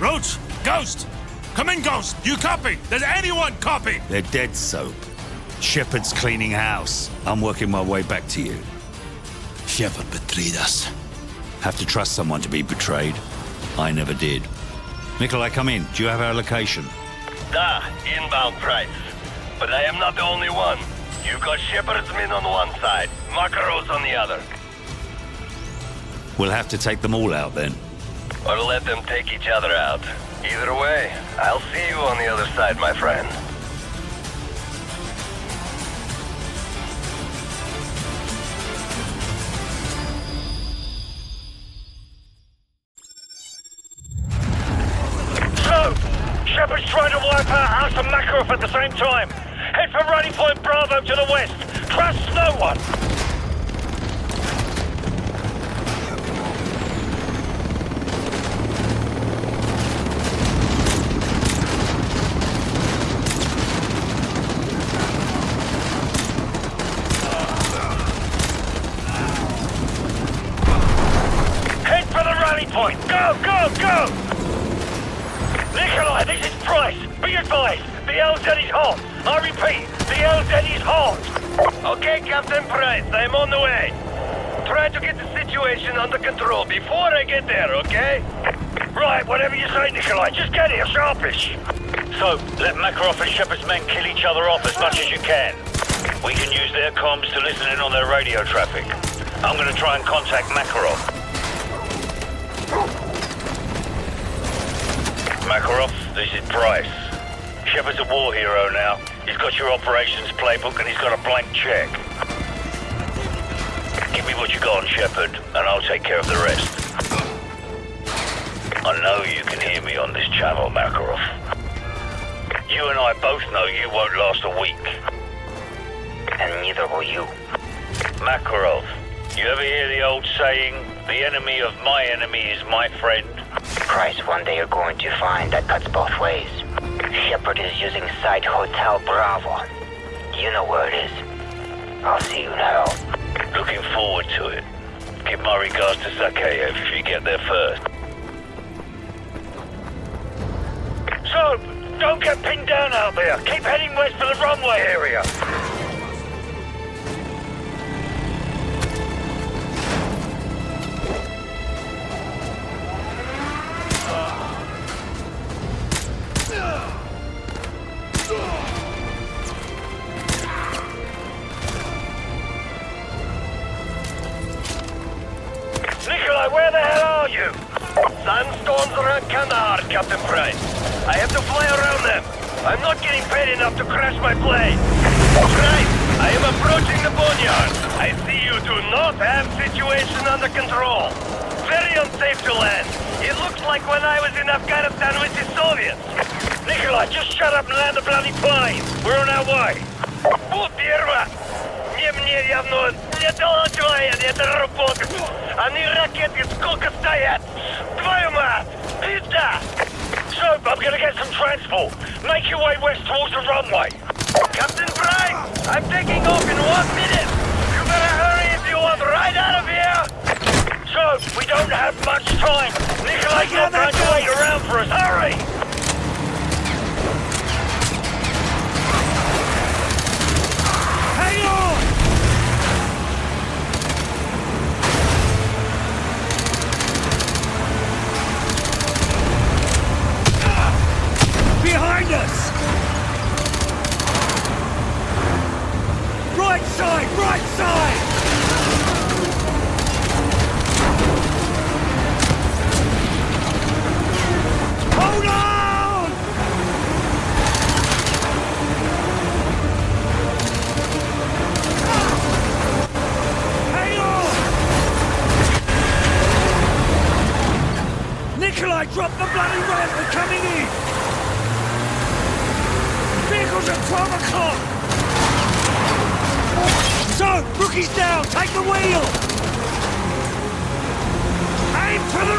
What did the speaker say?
Roach! Ghost! Come in, Ghost! You copy? Does anyone copy? They're dead, Soap. Shepard's cleaning house. I'm working my way back to you. Shepard betrayed us. Have to trust someone to be betrayed. I never did. Nikolai, come in. Do you have our location? Da, inbound Price. But I am not the only one. You got Shepard's men on one side, Makarov's on the other. We'll have to take them all out then. Or let them take each other out. Either way, I'll see you on the other side, my friend. So, Shepard's trying to wipe out us and Makarov at the same time. Head for Running Point Bravo to the west. Trust no one. Head for the rally point. Go, go, go! Nikolai, this is Price. Be advised, the LZ is hot. I repeat, the LZ is hot. Okay, Captain Price, I'm on the way. Try to get the situation under control before I get there, okay? Right, whatever you say, Nikolai, just get here sharpish. So, let Makarov and Shepard's men kill each other off as much as you can. We can use their comms to listen in on their radio traffic. I'm gonna try and contact Makarov. Makarov, this is Price. Shepard's a war hero now. He's got your operations playbook and he's got a blank check. Give me what you got on Shepard, and I'll take care of the rest. I know you can hear me on this channel, Makarov. You and I both know you won't last a week. And neither will you. Makarov, you ever hear the old saying, the enemy of my enemy is my friend? Price, one day you're going to find that cuts both ways. Shepard is using Site Hotel Bravo. You know where it is. I'll see you now. Looking forward to it. Give my regards to Zakhaev if you get there first. So, don't get pinned down out there. Keep heading west for the runway area. Nikolai, where the hell are you? Sandstorms around Kandahar, Captain Price. I have to fly around them. I'm not getting paid enough to crash my plane. Price, I am approaching the Boneyard. I see you do not have situation under control. Very unsafe to land. It looks like when I was in Afghanistan with the Soviets. Nikolai, just shut up and land the bloody plane. We're on our way. Первое. Мне явно не доложили эту работу. Они ракеты сколько стоят? Твою мать! Пизда! So, I'm gonna get some transport. Make your way west towards the runway. Captain Price, I'm taking off in 1 minute. You better hurry if you want right out of here. So, we don't have much time. Nikolai's not going to wait around for us. Hurry! Hang on! Behind us! Right side! Right side! Hold on! Hang on! Nikolai, drop the bloody ramp! We're coming in! Vehicles at 12 o'clock! So, rookie's down! Take the wheel! Aim for the